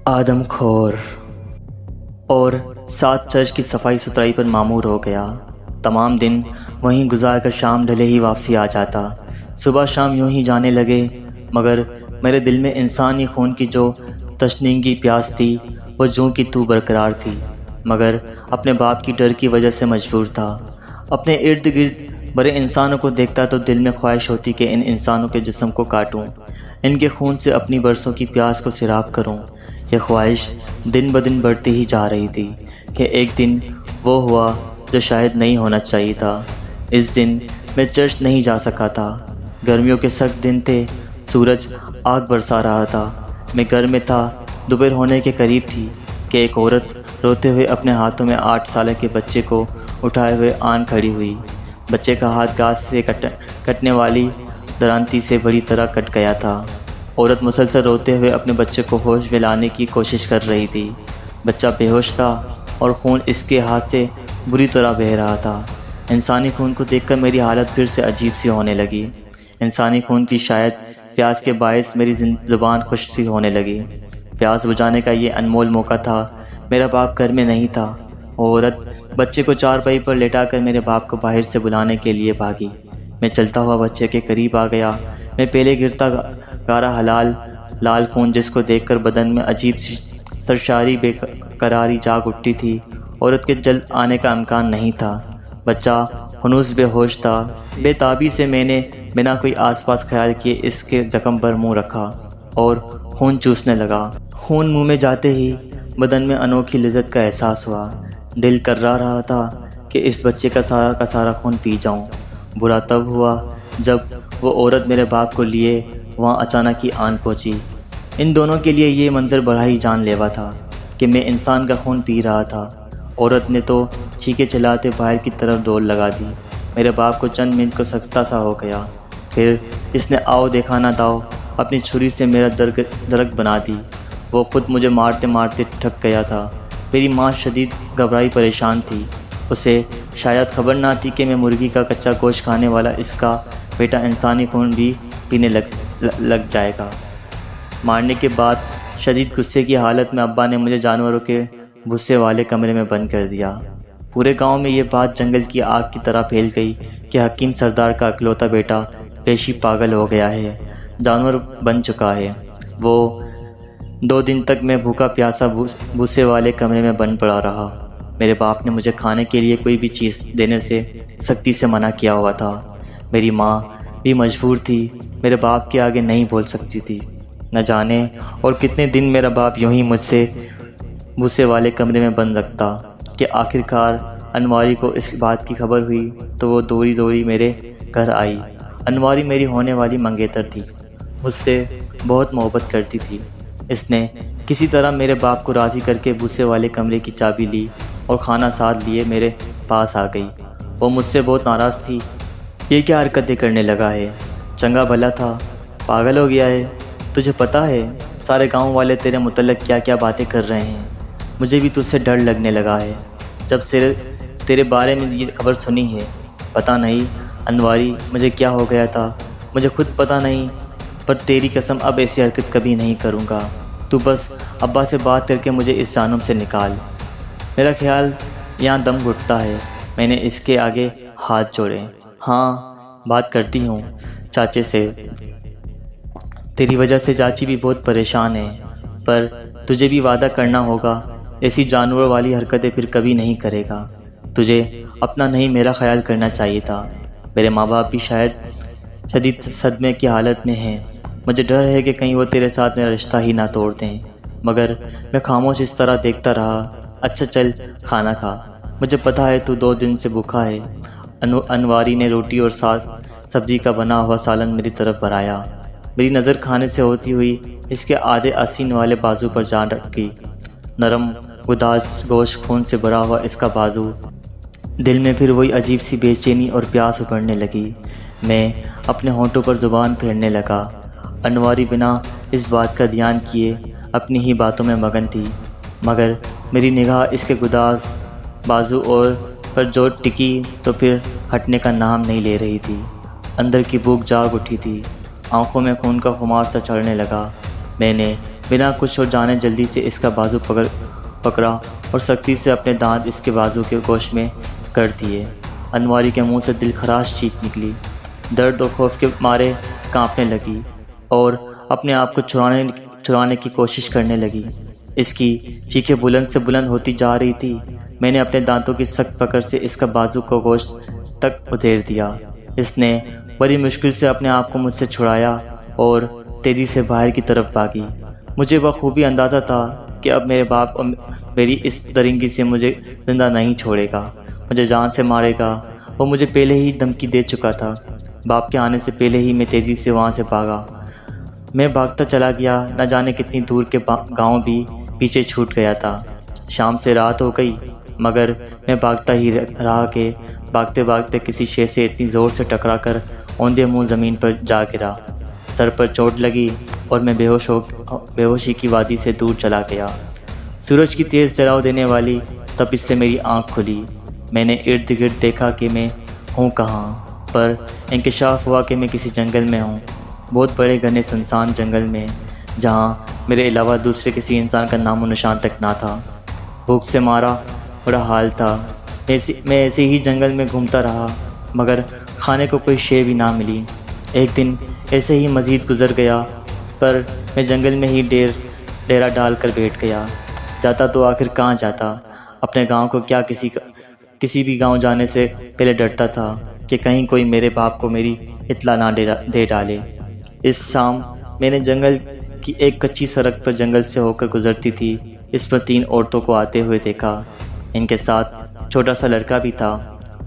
آدم خور اور ساتھ چرچ کی صفائی ستھرائی پر معمور ہو گیا۔ تمام دن وہیں گزار کر شام ڈھلے ہی واپسی آ جاتا۔ صبح شام یوں ہی جانے لگے، مگر میرے دل میں انسانی خون کی جو تشنگی پیاس تھی وہ جوں کی تو برقرار تھی، مگر اپنے باپ کی ڈر کی وجہ سے مجبور تھا۔ اپنے ارد گرد بڑے انسانوں کو دیکھتا تو دل میں خواہش ہوتی کہ ان انسانوں کے جسم کو کاٹوں، ان کے خون سے اپنی برسوں کی پیاس کو سیراب کروں۔ یہ خواہش دن بدن بڑھتی ہی جا رہی تھی کہ ایک دن وہ ہوا جو شاید نہیں ہونا چاہیے تھا۔ اس دن میں چرچ نہیں جا سکا تھا۔ گرمیوں کے سخت دن تھے، سورج آگ برسا رہا تھا۔ میں گھر میں تھا، دوپہر ہونے کے قریب تھی کہ ایک عورت روتے ہوئے اپنے ہاتھوں میں 8 سالہ کے بچے کو اٹھائے ہوئے آن کھڑی ہوئی۔ بچے کا ہاتھ گھاس سے کٹنے والی درانتی سے بری طرح کٹ گیا تھا۔ عورت مسلسل روتے ہوئے اپنے بچے کو ہوش میں لانے کی کوشش کر رہی تھی۔ بچہ بے ہوش تھا اور خون اس کے ہاتھ سے بری طرح بہہ رہا تھا۔ انسانی خون کو دیکھ کر میری حالت پھر سے عجیب سی ہونے لگی۔ انسانی خون کی شاید پیاس کے باعث میری زبان خشک سی ہونے لگی۔ پیاس بجھانے کا یہ انمول موقع تھا۔ میرا باپ گھر میں نہیں تھا۔ وہ عورت بچے کو چارپائی پر لٹا کر میرے باپ کو باہر سے بلانے کے لیے بھاگی۔ میں چلتا ہوا بچے کے قریب آ گیا۔ میں پہلے گرتا گارا حلال لال خون جس کو دیکھ کر بدن میں عجیب سی سرشاری بے قراری جاگ اٹھتی تھی۔ عورت کے جلد آنے کا امکان نہیں تھا۔ بچہ ہنوز بے ہوش تھا۔ بے تابی سے میں نے بنا کوئی آس پاس خیال کیے اس کے زخم پر منہ رکھا اور خون چوسنے لگا۔ خون منہ میں جاتے ہی بدن میں انوکھی لذت کا احساس ہوا۔ دل کرا رہا تھا کہ اس بچے کا سارا خون پی جاؤں۔ برا تب ہوا جب وہ عورت میرے باپ کو لیے وہاں اچانک ہی آن پہنچی۔ ان دونوں کے لیے یہ منظر بڑا ہی جان لیوا تھا کہ میں انسان کا خون پی رہا تھا۔ عورت نے تو چیخے چلاتے باہر کی طرف دوڑ لگا دی۔ میرے باپ کو چند منٹ کو سکتا سا ہو گیا، پھر اس نے آؤ دیکھا نہ داؤ اپنی چھری سے میرا درک بنا دی۔ وہ خود مجھے مارتے مارتے تھک گیا تھا۔ میری ماں شدید گھبرائی پریشان تھی۔ اسے شاید خبر نہ تھی کہ میں مرغی کا کچا گوشت کھانے والا اس کا بیٹا انسانی خون بھی پینے لگ جائے گا۔ مارنے کے بعد شدید غصے کی حالت میں ابا نے مجھے جانوروں کے بھوسے والے کمرے میں بند کر دیا۔ پورے گاؤں میں یہ بات جنگل کی آگ کی طرح پھیل گئی کہ حکیم سردار کا اکلوتا بیٹا پیشی پاگل ہو گیا ہے، جانور بن چکا ہے۔ وہ 2 دن تک میں بھوکا پیاسا بھوسے والے کمرے میں بند پڑا رہا۔ میرے باپ نے مجھے کھانے کے لیے کوئی بھی چیز دینے سے سختی سے منع کیا ہوا تھا۔ میری ماں بھی مجبور تھی، میرے باپ کے آگے نہیں بول سکتی تھی۔ نہ جانے اور کتنے دن میرا باپ یوں ہی مجھ سے بھوسے والے کمرے میں بند رکھتا کہ آخرکار انواری کو اس بات کی خبر ہوئی تو وہ دوڑی میرے گھر آئی۔ انواری میری ہونے والی منگیتر تھی، مجھ سے بہت محبت کرتی تھی۔ اس نے کسی طرح میرے باپ کو راضی کر کے بھوسے والے کمرے کی چابی لی اور کھانا ساتھ لیے میرے پاس آ گئی۔ وہ مجھ سے بہت ناراض تھی۔ یہ کیا حرکتیں کرنے لگا ہے؟ چنگا بھلا تھا، پاگل ہو گیا ہے۔ تجھے پتہ ہے سارے گاؤں والے تیرے متعلق کیا کیا باتیں کر رہے ہیں؟ مجھے بھی تجھ سے ڈر لگنے لگا ہے جب سے تیرے بارے میں یہ خبر سنی ہے۔ پتہ نہیں انواری مجھے کیا ہو گیا تھا، مجھے خود پتہ نہیں، پر تیری قسم اب ایسی حرکت کبھی نہیں کروں گا۔ تو بس ابا سے بات کر کے مجھے اس جہنم سے نکال۔ میرا خیال یہاں دم گھٹتا ہے۔ میں نے اس کے آگے ہاتھ جوڑے۔ ہاں بات کرتی ہوں چاچے سے، تیری وجہ سے چاچی بھی بہت پریشان ہے، پر تجھے بھی وعدہ کرنا ہوگا ایسی جانوروں والی حرکتیں پھر کبھی نہیں کرے گا۔ تجھے اپنا نہیں میرا خیال کرنا چاہیے تھا۔ میرے ماں باپ بھی شاید شدید صدمے کی حالت میں ہیں۔ مجھے ڈر ہے کہ کہیں وہ تیرے ساتھ میرا رشتہ ہی نہ توڑ دیں، مگر میں خاموش اس طرح دیکھتا رہا۔ اچھا چل کھانا کھا، مجھے پتہ ہے تو 2 دن سے بھوکا ہے۔ انواری نے روٹی اور ساتھ سبزی کا بنا ہوا سالن میری طرف بڑھایا۔ میری نظر کھانے سے ہوتی ہوئی اس کے آدھے آستین والے بازو پر جان رکھی۔ نرم گداز گوشت خون سے بھرا ہوا اس کا بازو۔ دل میں پھر وہی عجیب سی بے چینی اور پیاس ابھرنے لگی۔ میں اپنے ہونٹوں پر زبان پھیرنے لگا۔ انواری بنا اس بات کا دھیان کیے اپنی ہی باتوں میں مگن تھی، مگر میری نگاہ اس کے گداز بازو اور پر جو ٹکی تو پھر ہٹنے کا نام نہیں لے رہی تھی۔ اندر کی بھوک جاگ اٹھی تھی، آنکھوں میں خون کا خمار سا چڑھنے لگا۔ میں نے بنا کچھ اور جانے جلدی سے اس کا بازو پکڑا اور سختی سے اپنے دانت اس کے بازو کے گوشت میں کر دیے۔ انواری کے منہ سے دل خراش چیخ نکلی، درد اور خوف کے مارے کانپنے لگی اور اپنے آپ کو چھڑانے کی کوشش کرنے لگی۔ اس کی چیخیں بلند سے بلند ہوتی جا رہی تھی۔ میں نے اپنے دانتوں کی سخت پکڑ سے اس کا بازو کو گوشت تک ادھیر دیا۔ اس نے بڑی مشکل سے اپنے آپ کو مجھ سے چھڑایا اور تیزی سے باہر کی طرف بھاگی۔ مجھے بخوبی اندازہ تھا کہ اب میرے باپ اور میری اس درنگی سے مجھے زندہ نہیں چھوڑے گا، مجھے جان سے مارے گا۔ وہ مجھے پہلے ہی دھمکی دے چکا تھا۔ باپ کے آنے سے پہلے ہی میں تیزی سے وہاں سے بھاگا۔ میں بھاگتا چلا گیا، نہ جانے کتنی دور کے گاؤں بھی پیچھے چھوٹ گیا تھا۔ شام سے رات ہو گئی مگر میں بھاگتا ہی رہا کہ بھاگتے بھاگتے کسی شے سے اتنی زور سے ٹکرا کر اوندھے منہ زمین پر جا گرا۔ سر پر چوٹ لگی اور میں بے ہوشی کی وادی سے دور چلا گیا۔ سورج کی تیز جلاؤ دینے والی تپش سے میری آنکھ کھلی۔ میں نے ارد گرد دیکھا کہ میں ہوں کہاں، پر انکشاف ہوا کہ میں کسی جنگل میں ہوں، بہت بڑے گھنے سنسان جنگل میں، جہاں میرے علاوہ دوسرے کسی انسان کا نام و نشان تک نہ تھا۔ بھوک سے مارا برا حال تھا۔ میں ایسے ہی جنگل میں گھومتا رہا مگر کھانے کو کوئی شے بھی نہ ملی۔ ایک دن ایسے ہی مزید گزر گیا پر میں جنگل میں ہی ڈیرا ڈال کر بیٹھ گیا۔ جاتا تو آخر کہاں جاتا؟ اپنے گاؤں کو کیا کسی بھی گاؤں جانے سے پہلے ڈرتا تھا کہ کہیں کوئی میرے باپ کو میری اطلاع نہ دے ڈالے۔ اس شام میں نے جنگل کی ایک کچی سڑک پر جنگل سے ہو کر گزرتی تھی، اس پر 3 عورتوں کو آتے ہوئے دیکھا۔ ان کے ساتھ چھوٹا سا لڑکا بھی تھا۔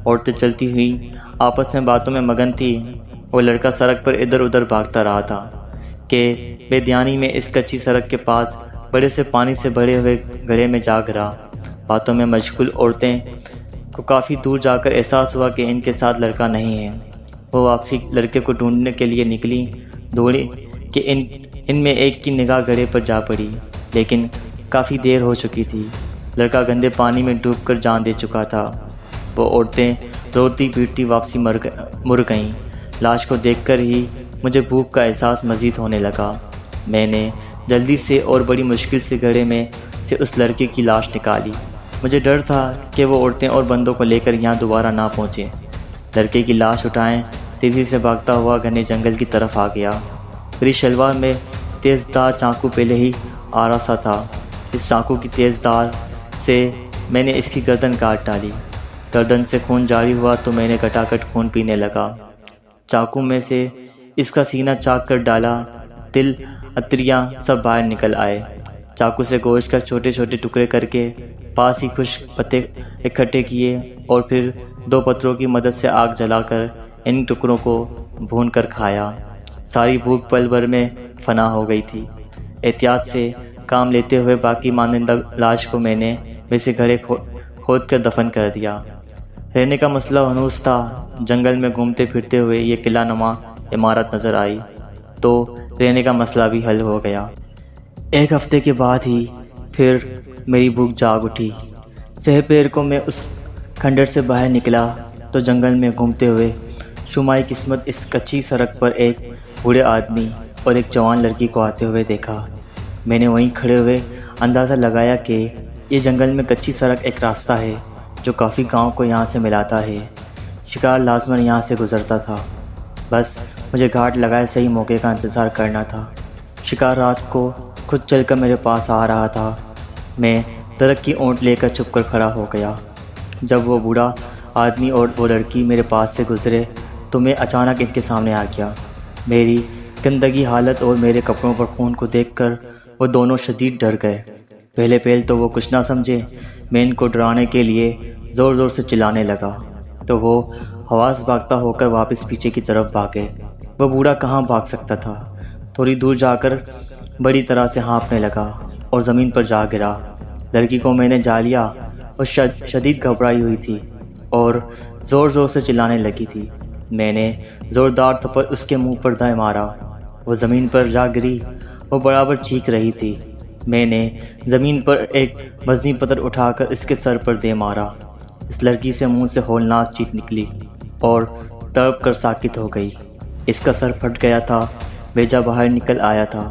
عورتیں چلتی ہوئی آپس میں باتوں میں مگن تھی۔ وہ لڑکا سڑک پر ادھر ادھر بھاگتا رہا تھا کہ بے دھیانی میں اس کچی سڑک کے پاس بڑے سے پانی سے بھرے ہوئے گڑھے میں جا گرا۔ باتوں میں مشغول عورتیں کو کافی دور جا کر احساس ہوا کہ ان کے ساتھ لڑکا نہیں ہے۔ وہ واپسی لڑکے کو ڈھونڈنے کے لیے نکلی، دوڑی کہ ان میں ایک کی نگاہ گڑھے پر جا پڑی، لیکن کافی دیر ہو چکی تھی۔ لڑکا گندے پانی میں ڈوب کر جان دے چکا تھا۔ وہ عورتیں روتی پیٹتی واپسی مر گئیں۔ لاش کو دیکھ کر ہی مجھے بھوک کا احساس مزید ہونے لگا۔ میں نے جلدی سے اور بڑی مشکل سے گڑھے میں سے اس لڑکے کی لاش نکالی۔ مجھے ڈر تھا کہ وہ عورتیں اور بندوں کو لے کر یہاں دوبارہ نہ پہنچیں۔ لڑکے کی لاش اٹھائیں تیزی سے بھاگتا ہوا گھنے جنگل کی طرف آ گیا۔ میری شلوار میں تیز دار چاقو پہلے ہی آرا سا تھا۔ اس چاقو کی تیز دار سے میں نے اس کی گردن کاٹ ڈالی۔ گردن سے خون جاری ہوا تو میں نے کٹاکٹ خون پینے لگا۔ چاقو میں سے اس کا سینہ چاک کر ڈالا، دل اتریاں سب باہر نکل آئے۔ چاقو سے گوشت کا چھوٹے چھوٹے ٹکڑے کر کے پاس ہی خشک پتے اکٹھے کیے اور پھر 2 پتھروں کی مدد سے آگ جلا کر ان ٹکڑوں کو بھون کر کھایا۔ ساری بھوک پل بھر میں فنا ہو گئی تھی۔ احتیاط سے کام لیتے ہوئے باقی مانندہ لاش کو میں نے ویسے گڑھے کھود کر دفن کر دیا۔ رہنے کا مسئلہ ہنوز تھا۔ جنگل میں گھومتے پھرتے ہوئے یہ قلعہ نما عمارت نظر آئی تو رہنے کا مسئلہ بھی حل ہو گیا۔ 1 ہفتے کے بعد ہی پھر میری بھوک جاگ اٹھی۔ سہ پہر کو میں اس کھنڈر سے باہر نکلا تو جنگل میں گھومتے ہوئے شمائی قسمت اس کچی سڑک پر ایک بوڑھے آدمی اور ایک جوان لڑکی کو آتے ہوئے دیکھا۔ میں نے وہیں کھڑے ہوئے اندازہ لگایا کہ یہ جنگل میں کچی سڑک ایک راستہ ہے جو کافی گاؤں کو یہاں سے ملاتا ہے۔ شکار لازماً یہاں سے گزرتا تھا، بس مجھے گھاٹ لگائے صحیح موقع کا انتظار کرنا تھا۔ شکار رات کو خود چل کر میرے پاس آ رہا تھا۔ میں درخت کی اونٹ لے کر چھپ کر کھڑا ہو گیا۔ جب وہ بوڑھا آدمی اور وہ لڑکی میرے پاس سے گزرے تو میں اچانک ان کے سامنے آ گیا۔ میری گندگی حالت اور میرے کپڑوں پر خون کو دیکھ کر وہ دونوں شدید ڈر گئے۔ پہلے تو وہ کچھ نہ سمجھے۔ میں ان کو ڈرانے کے لیے زور زور سے چلانے لگا تو وہ حواس بھاگتا ہو کر واپس پیچھے کی طرف بھاگے۔ وہ بوڑھا کہاں بھاگ سکتا تھا۔ تھوڑی دور جا کر بڑی طرح سے ہانپنے لگا اور زمین پر جا گرا۔ لڑکی کو میں نے جا لیا اور شدید گھبرائی ہوئی تھی اور زور زور سے چلانے لگی تھی۔ میں نے زوردار تھپڑ اس کے منہ پر دے مارا۔ وہ زمین پر جا گری۔ وہ برابر چیخ رہی تھی۔ میں نے زمین پر ایک وزنی پتھر اٹھا کر اس کے سر پر دے مارا۔ اس لڑکی سے منہ سے ہولناک چیخ نکلی اور تڑپ کر ساکت ہو گئی۔ اس کا سر پھٹ گیا تھا، بیجا باہر نکل آیا تھا۔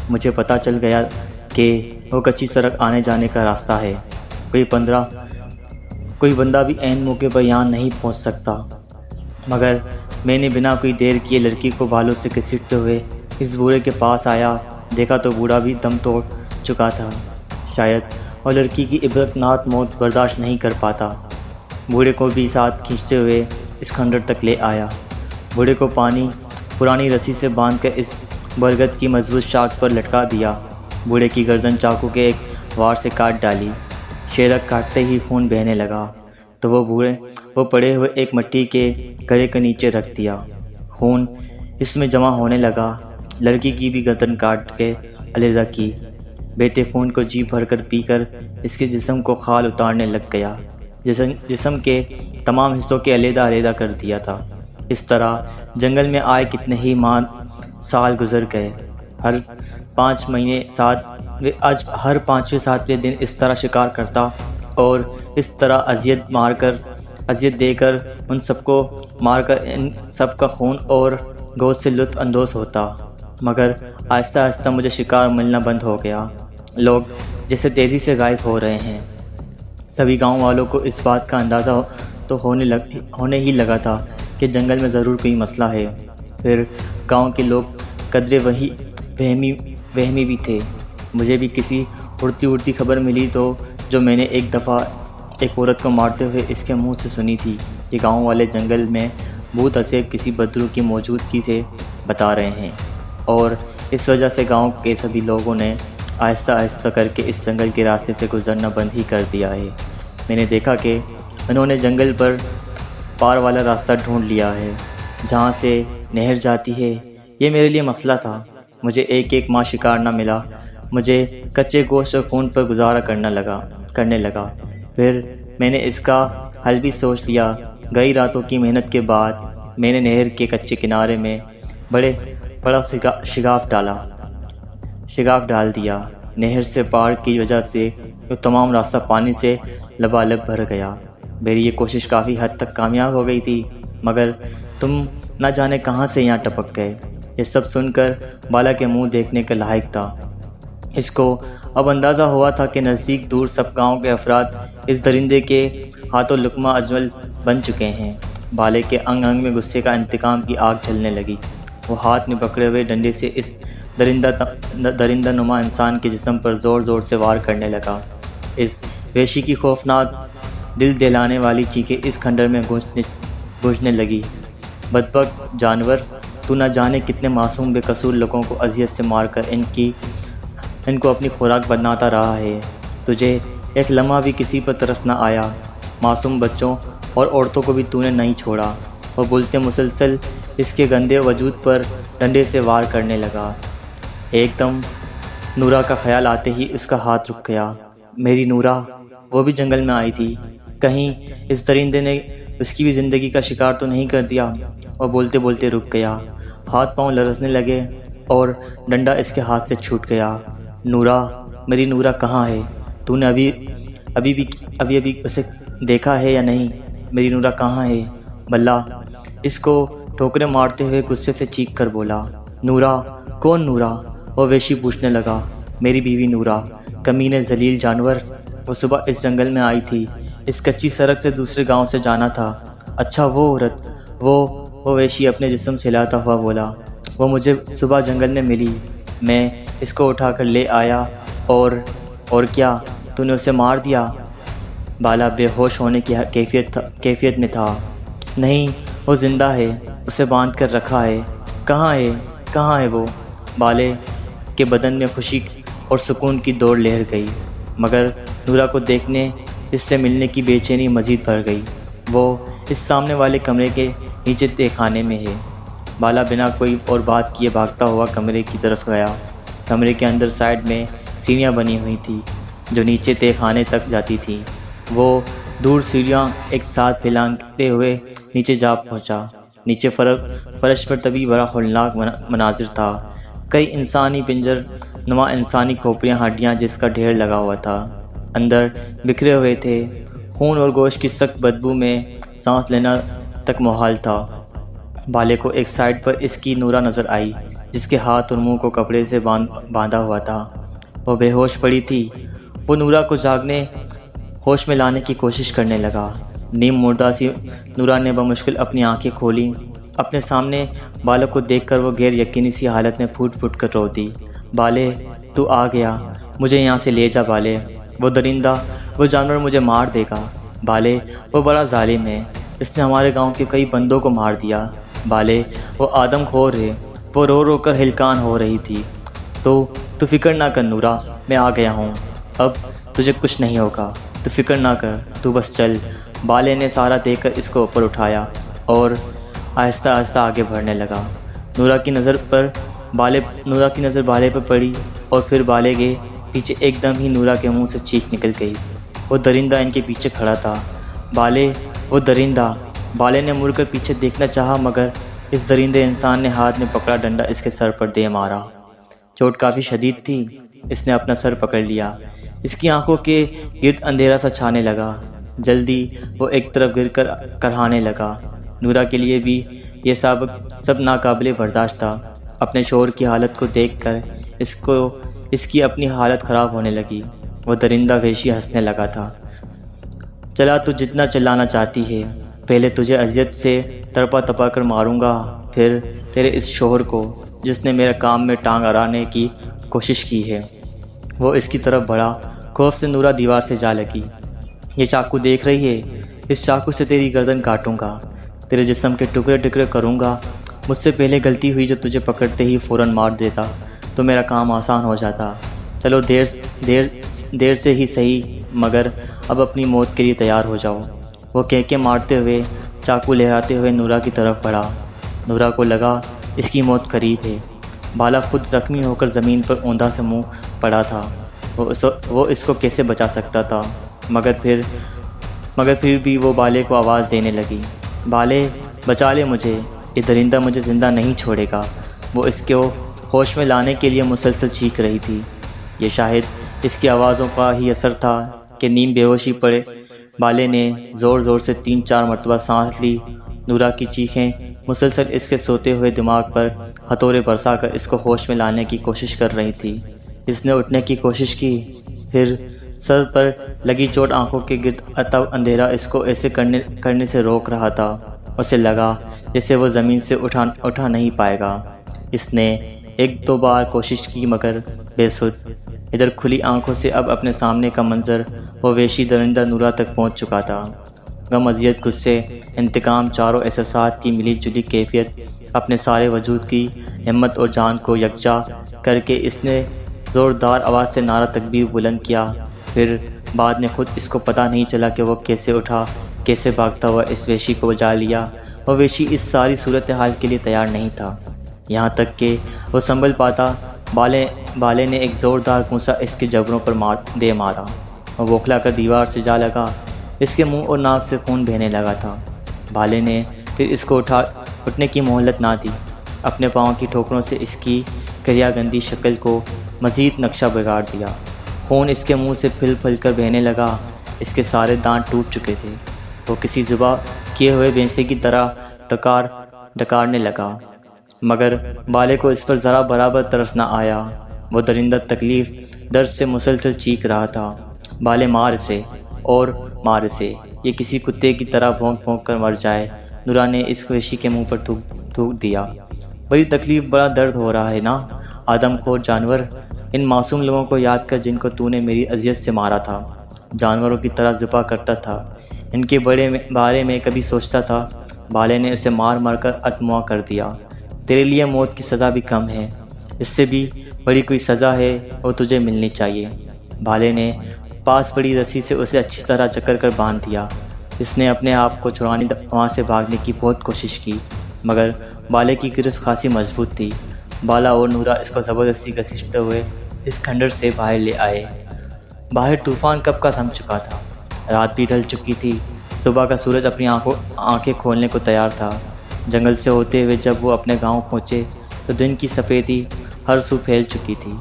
مجھے پتہ چل گیا کہ وہ کچی سڑک آنے جانے کا راستہ ہے، کوئی بندہ بھی عین موقع پر یہاں نہیں پہنچ سکتا۔ مگر میں نے بنا کوئی دیر کیے لڑکی کو بالوں سے گھسیٹتے ہوئے اس بوڑھے کے پاس آیا، دیکھا تو بوڑھا بھی دم توڑ چکا تھا، شاید وہ لڑکی کی عبرتناک موت برداشت نہیں کر پاتا۔ بوڑھے کو بھی ساتھ کھینچتے ہوئے اس کھنڈر تک لے آیا۔ بوڑھے کو پرانی رسی سے باندھ کر اس برگد کی مضبوط شاخ پر لٹکا دیا۔ بوڑھے کی گردن چاقو کے ایک وار سے کاٹ ڈالی۔ شیرک کاٹتے ہی خون بہنے لگا تو وہ پڑے ہوئے ایک مٹی کے گڑھے کے نیچے رکھ دیا۔ خون اس میں جمع ہونے لگا۔ لڑکی کی بھی گردن کاٹ کے علیحدہ کی۔ بہتے خون کو جی بھر کر پی کر اس کے جسم کو کھال اتارنے لگ گیا۔ جسم کے تمام حصوں کے علیحدہ کر دیا تھا۔ اس طرح جنگل میں آئے کتنے ہی سال گزر گئے۔ ہر 5ویں 7ویں دن اس طرح شکار کرتا اور اس طرح اذیت دے کر ان سب کو مار کر ان سب کا خون اور گوشت سے لطف اندوز ہوتا۔ مگر آہستہ آہستہ مجھے شکار ملنا بند ہو گیا۔ لوگ جیسے تیزی سے غائب ہو رہے ہیں۔ سبھی گاؤں والوں کو اس بات کا اندازہ تو ہونے ہی لگا تھا کہ جنگل میں ضرور کوئی مسئلہ ہے۔ پھر گاؤں کے لوگ قدرے وہمی بھی تھے۔ مجھے بھی کسی اڑتی خبر ملی تو جو میں نے ایک دفعہ ایک عورت کو مارتے ہوئے اس کے منہ سے سنی تھی کہ گاؤں والے جنگل میں بھوت اسیب کسی بدرو کی موجودگی سے بتا رہے ہیں، اور اس وجہ سے گاؤں کے سبھی لوگوں نے آہستہ آہستہ کر کے اس جنگل کے راستے سے گزرنا بند ہی کر دیا ہے۔ میں نے دیکھا کہ انہوں نے جنگل پر پار والا راستہ ڈھونڈ لیا ہے جہاں سے نہر جاتی ہے۔ یہ میرے لیے مسئلہ تھا۔ مجھے ایک ماہ شکار نہ ملا۔ مجھے کچے گوشت اور خون پر گزارا کرنے لگا۔ پھر میں نے اس کا حل بھی سوچ لیا۔ کئی راتوں کی محنت کے بعد میں نے نہر کے کچے کنارے میں بڑا شگاف ڈال دیا۔ نہر سے پار کی وجہ سے وہ تمام راستہ پانی سے لبالب بھر گیا۔ میری یہ کوشش کافی حد تک کامیاب ہو گئی تھی، مگر تم نہ جانے کہاں سے یہاں ٹپک گئے۔ یہ سب سن کر بالا کے منہ دیکھنے کے لائق تھا۔ اس کو اب اندازہ ہوا تھا کہ نزدیک دور سب گاؤں کے افراد اس درندے کے ہاتھوں لقمہ اجمل بن چکے ہیں۔ بالے کے انگ میں غصے کا انتقام کی آگ جلنے لگی۔ وہ ہاتھ میں پکڑے ہوئے ڈنڈے سے اس درندہ نما انسان کے جسم پر زور سے وار کرنے لگا۔ اس وحشی کی خوفناک دل دہلانے والی چیخیں اس کھنڈر میں گونجنے لگی۔ بدبخت جانور، تو نہ جانے کتنے معصوم بے قصور لوگوں کو اذیت سے مار کر ان کو اپنی خوراک بناتا رہا ہے۔ تجھے ایک لمحہ بھی کسی پر ترس نہ آیا۔ معصوم بچوں اور عورتوں کو بھی تو نے نہیں چھوڑا۔ وہ بولتے مسلسل اس کے گندے وجود پر ڈنڈے سے وار کرنے لگا۔ ایک دم نورا کا خیال آتے ہی اس کا ہاتھ رک گیا۔ میری نورا، وہ بھی جنگل میں آئی تھی، کہیں اس درندے نے اس کی بھی زندگی کا شکار تو نہیں کر دیا؟ وہ بولتے بولتے رک گیا۔ ہاتھ پاؤں لرزنے لگے اور ڈنڈا اس کے ہاتھ سے چھوٹ گیا۔ نورا، میری نورا کہاں ہے؟ تو نے ابھی اسے دیکھا ہے یا نہیں؟ میری نورا کہاں ہے؟ بلّا اس کو ٹھوکریں مارتے ہوئے غصے سے چیخ کر بولا۔ نورا؟ کون نورا؟ وہ وحشی پوچھنے لگا۔ میری بیوی نورا، کمینے ذلیل جانور، وہ صبح اس جنگل میں آئی تھی۔ اس کچی سڑک سے دوسرے گاؤں سے جانا تھا۔ اچھا، وہ عورت، وہ وحشی اپنے جسم سے ہلاتا ہوا بولا۔ وہ مجھے صبح جنگل میں ملی، میں اس کو اٹھا کر لے آیا اور کیا تو نے اسے مار دیا؟ بالا بے ہوش ہونے کی کیفیت میں تھا۔ نہیں، وہ زندہ ہے، اسے باندھ کر رکھا ہے۔ کہاں ہے وہ؟ بالے کے بدن میں خوشی اور سکون کی دوڑ لہر گئی، مگر نورا کو دیکھنے، اس سے ملنے کی بے چینی مزید بڑھ گئی۔ وہ اس سامنے والے کمرے کے نیچے تہہ خانے میں ہے۔ بالا بنا کوئی اور بات کیے بھاگتا ہوا کمرے کی طرف گیا۔ کمرے کے اندر سائڈ میں سیڑھیاں بنی ہوئی تھیں جو نیچے تہہ خانے تک جاتی تھیں۔ وہ دور سیڑھیاں ایک ساتھ پھیلاتے ہوئے نیچے جا پہنچا۔ نیچے فرش پر طبی بڑا ہولناک مناظر تھا۔ کئی انسانی پنجر نما انسانی کھوپڑیاں ہڈیاں جس کا ڈھیر لگا ہوا تھا، اندر بکھرے ہوئے تھے۔ خون اور گوشت کی سخت بدبو میں سانس لینا تک محال تھا۔ بالے کو ایک سائڈ پر اس کی نورا نظر آئی جس کے ہاتھ اور منہ کو کپڑے سے باندھا ہوا تھا۔ وہ بے ہوش پڑی تھی۔ وہ نورا کو جاگنے ہوش میں لانے کی کوشش کرنے لگا۔ نیم مردہ سی نورا نے بمشکل اپنی آنکھیں کھولی۔ اپنے سامنے بالے کو دیکھ کر وہ غیر یقینی سی حالت میں پھوٹ پھوٹ کر رو دی۔ بالے، تو آ گیا، مجھے یہاں سے لے جا بالے، وہ درندہ، وہ جانور مجھے مار دے گا۔ بالے، وہ بڑا ظالم ہے، اس نے ہمارے گاؤں کے کئی بندوں کو مار دیا۔ بالے، وہ آدم خور ہے، وہ رو رو کر ہلکان ہو رہی تھی۔ تو فکر نہ کر نورا، میں آ گیا ہوں، اب تجھے کچھ نہیں ہوگا، تو فکر نہ کر، تو بس چل۔ بالے نے سہارا دے کر اس کو اوپر اٹھایا اور آہستہ آہستہ آگے بڑھنے لگا۔ نورا کی نظر بالے پر پڑی اور پھر بالے کے پیچھے ایک دم ہی نورا کے منہ سے چیخ نکل گئی۔ وہ درندہ ان کے پیچھے کھڑا تھا۔ بالے، وہ درندہ! بالے نے مڑ کر پیچھے دیکھنا چاہا مگر اس درندے انسان نے ہاتھ میں پکڑا ڈنڈا اس کے سر پر دے مارا۔ چوٹ کافی شدید تھی، اس نے اپنا سر پکڑ لیا۔ اس کی آنکھوں کے گرد اندھیرا سا چھانے لگا۔ جلدی وہ ایک طرف گر کر کرہانے لگا۔ نورا کے لیے بھی یہ سب ناقابل برداشت تھا۔ اپنے شوہر کی حالت کو دیکھ کر اس کی اپنی حالت خراب ہونے لگی۔ وہ درندہ وحشی ہنسنے لگا تھا۔ چلا، تو جتنا چلانا چاہتی ہے، پہلے تجھے اذیت سے تڑپا تپا کر ماروں گا، پھر تیرے اس شوہر کو جس نے میرے کام میں ٹانگ اڑانے کی کوشش کی ہے۔ وہ اس کی طرف بڑھا۔ خوف سے نورا دیوار سے جا لگی۔ یہ چاقو دیکھ رہی ہے، اس چاقو سے تیری گردن کاٹوں گا، تیرے جسم کے ٹکڑے ٹکڑے کروں گا۔ مجھ سے پہلے غلطی ہوئی جو تجھے پکڑتے ہی فوراً مار دیتا تو میرا کام آسان ہو جاتا۔ چلو دیر سے ہی صحیح، مگر اب اپنی موت کے لیے تیار ہو جاؤ۔ وہ کہکے مارتے ہوئے چاقو لہراتے ہوئے نورا کی طرف بڑھا۔ نورا کو لگا اس کی موت قریب ہے۔ بالا خود زخمی ہو کر زمین پر اوندا سے منہ پڑا تھا۔ وہ اس کو کیسے بچا سکتا تھا؟ مگر پھر بھی وہ بالے کو آواز دینے لگی، بالے، بچا لے مجھے، یہ درندہ مجھے زندہ نہیں چھوڑے گا۔ وہ اس کو ہوش میں لانے کے لیے مسلسل چیخ رہی تھی۔ یہ شاید اس کی آوازوں کا ہی اثر تھا کہ نیم بے ہوشی پڑے بالے نے زور زور سے 3-4 مرتبہ سانس لی۔ نورا کی چیخیں مسلسل اس کے سوتے ہوئے دماغ پر ہتھوڑے برسا کر اس کو ہوش میں لانے کی کوشش کر رہی تھی۔ اس نے اٹھنے کی کوشش کی، پھر سر پر لگی چوٹ آنکھوں کے گرد اتو اندھیرا اس کو ایسے کرنے سے روک رہا تھا۔ اسے لگا جیسے وہ زمین سے اٹھا نہیں پائے گا۔ اس نے 1-2 بار کوشش کی مگر بے سود۔ ادھر کھلی آنکھوں سے اب اپنے سامنے کا منظر وہ وحشی درندہ نورا تک پہنچ چکا تھا۔ غم، اذیت، غصے، انتقام، چاروں احساسات کی ملی جلی کیفیت اپنے سارے وجود کی ہمت اور جان کو یکجا کر کے اس نے زوردار آواز سے نعرہ تکبیر بلند کیا۔ پھر بعد میں خود اس کو پتہ نہیں چلا کہ وہ کیسے اٹھا، کیسے بھاگتا ہوا اس وحشی کو بچا لیا۔ وہ وحشی اس ساری صورتحال کے لیے تیار نہیں تھا۔ یہاں تک کہ وہ سنبھل پاتا، بالے نے ایک زوردار گھونسا اس کے جبڑوں پر دے مارا۔ وہ بوکھلا کر دیوار سے جا لگا۔ اس کے منہ اور ناک سے خون بہنے لگا تھا۔ بالے نے پھر اس کو اٹھنے کی مہلت نہ دی۔ اپنے پاؤں کی ٹھوکروں سے اس کی کریا گندی شکل کو مزید نقشہ بگاڑ دیا۔ خون اس کے منہ سے پھل پھل کر بہنے لگا۔ اس کے سارے دانت ٹوٹ چکے تھے۔ وہ کسی ذبح کیے ہوئے بھینسے کی طرح ڈکارنے لگا، مگر بالے کو اس پر ذرا برابر ترس نہ آیا۔ وہ درندہ تکلیف درد سے مسلسل چیخ رہا تھا، بالے، مار اسے اور مار اسے، یہ کسی کتے کی طرح بھونک بھونک کر مر جائے۔ نورا نے اس وحشی کے منہ پر تھوک دیا۔ بڑی تکلیف، بڑا درد ہو رہا ہے نا، آدم خور جانور، ان معصوم لوگوں کو یاد کر جن کو تو نے میری اذیت سے مارا تھا، جانوروں کی طرح ذبح کرتا تھا، ان کے بارے میں کبھی سوچتا تھا؟ بالے نے اسے مار مار کر اتموا کر دیا۔ تیرے لیے موت کی سزا بھی کم ہے، اس سے بھی بڑی کوئی سزا ہے، وہ تجھے ملنی چاہیے۔ بالے نے پاس پڑی رسی سے اسے اچھی طرح جکڑ کر باندھ دیا۔ اس نے اپنے آپ کو چھڑانے وہاں سے بھاگنے کی بہت کوشش کی، مگر بالے کی گرفت خاصی مضبوط تھی۔ بالا اور نورا اس کو زبردستی گھسیٹتے ہوئے اس کھنڈر سے باہر لے آئے۔ باہر طوفان کب کا تھم چکا تھا، رات بھی ڈھل چکی تھی۔ صبح کا سورج اپنی آنکھیں کھولنے کو تیار تھا۔ جنگل سے ہوتے ہوئے جب وہ اپنے گاؤں پہنچے تو دن کی سفیدی ہر سو پھیل چکی تھی۔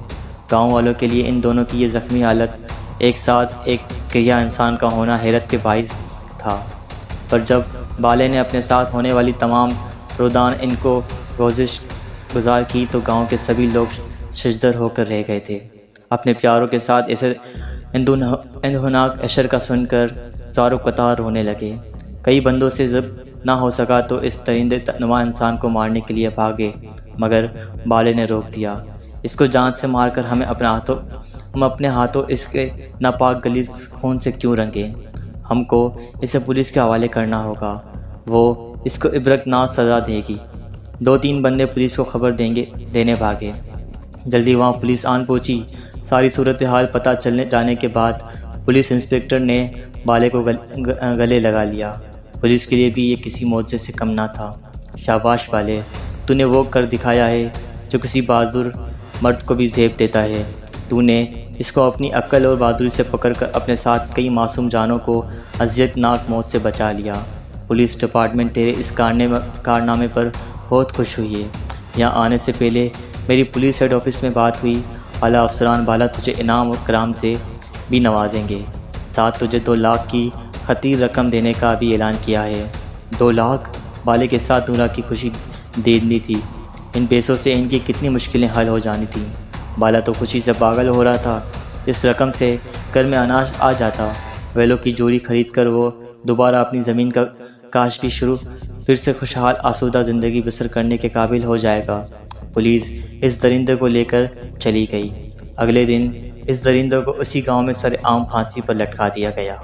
گاؤں والوں کے لیے ان دونوں کی یہ زخمی حالت ایک ساتھ ایک کریا انسان کا ہونا حیرت کے باعث تھا۔ پر جب بالے نے اپنے ساتھ ہونے والی تمام رودان ان کو گزار کی تو گاؤں کے سبھی لوگ ششدر ہو کر رہ گئے تھے۔ اپنے پیاروں کے ساتھ اسے اندھوناک اشر کا سن کر زارو قطار رونے لگے۔ کئی بندوں سے ضبط نہ ہو سکا تو اس درندے نما انسان کو مارنے کے لیے بھاگے، مگر بالے نے روک دیا۔ اس کو جان سے مار کر ہم اپنے ہاتھوں اس کے ناپاک غلیظ خون سے کیوں رنگیں؟ ہم کو اسے پولیس کے حوالے کرنا ہوگا، وہ اس کو عبرتناک سزا دے گی۔ 2-3 بندے پولیس کو خبر دینے بھاگے۔ جلدی وہاں پولیس آن پہنچی۔ ساری صورتحال پتہ چلنے جانے کے بعد پولیس انسپکٹر نے بالے کو گلے لگا لیا۔ پولیس کے لیے بھی یہ کسی معجزے سے کم نہ تھا۔ شاباش بالے، تو نے وہ کر دکھایا ہے جو کسی بہادر مرد کو بھی زیب دیتا ہے۔ تو نے اس کو اپنی عقل اور بہادری سے پکڑ کر اپنے ساتھ کئی معصوم جانوں کو اذیت ناک موت سے بچا لیا۔ پولیس ڈپارٹمنٹ تیرے اس کارنامے پر بہت خوش ہوئی ہے۔ یہاں آنے سے پہلے میری پولیس ہیڈ آفس میں بات ہوئی، اعلیٰ افسران بالا تجھے انعام و کرام سے بھی نوازیں گے، ساتھ تجھے 2 لاکھ کی خطیر رقم دینے کا بھی اعلان کیا ہے۔ 2 لاکھ؟ بالے کے ساتھ 2 لاکھ کی خوشی دیدنی تھی۔ ان پیسوں سے ان کی کتنی مشکلیں حل ہو جانی تھیں۔ بالا تو خوشی سے پاگل ہو رہا تھا۔ اس رقم سے گھر میں اناج آ جاتا، ویلوں کی جوری خرید کر وہ دوبارہ اپنی زمین کا کاش بھی شروع، پھر سے خوشحال آسودہ زندگی بسر کرنے کے قابل ہو جائے گا۔ پولیس اس درندے کو لے کر چلی گئی۔ اگلے دن اس درندے کو اسی گاؤں میں سر عام پھانسی پر لٹکا دیا گیا۔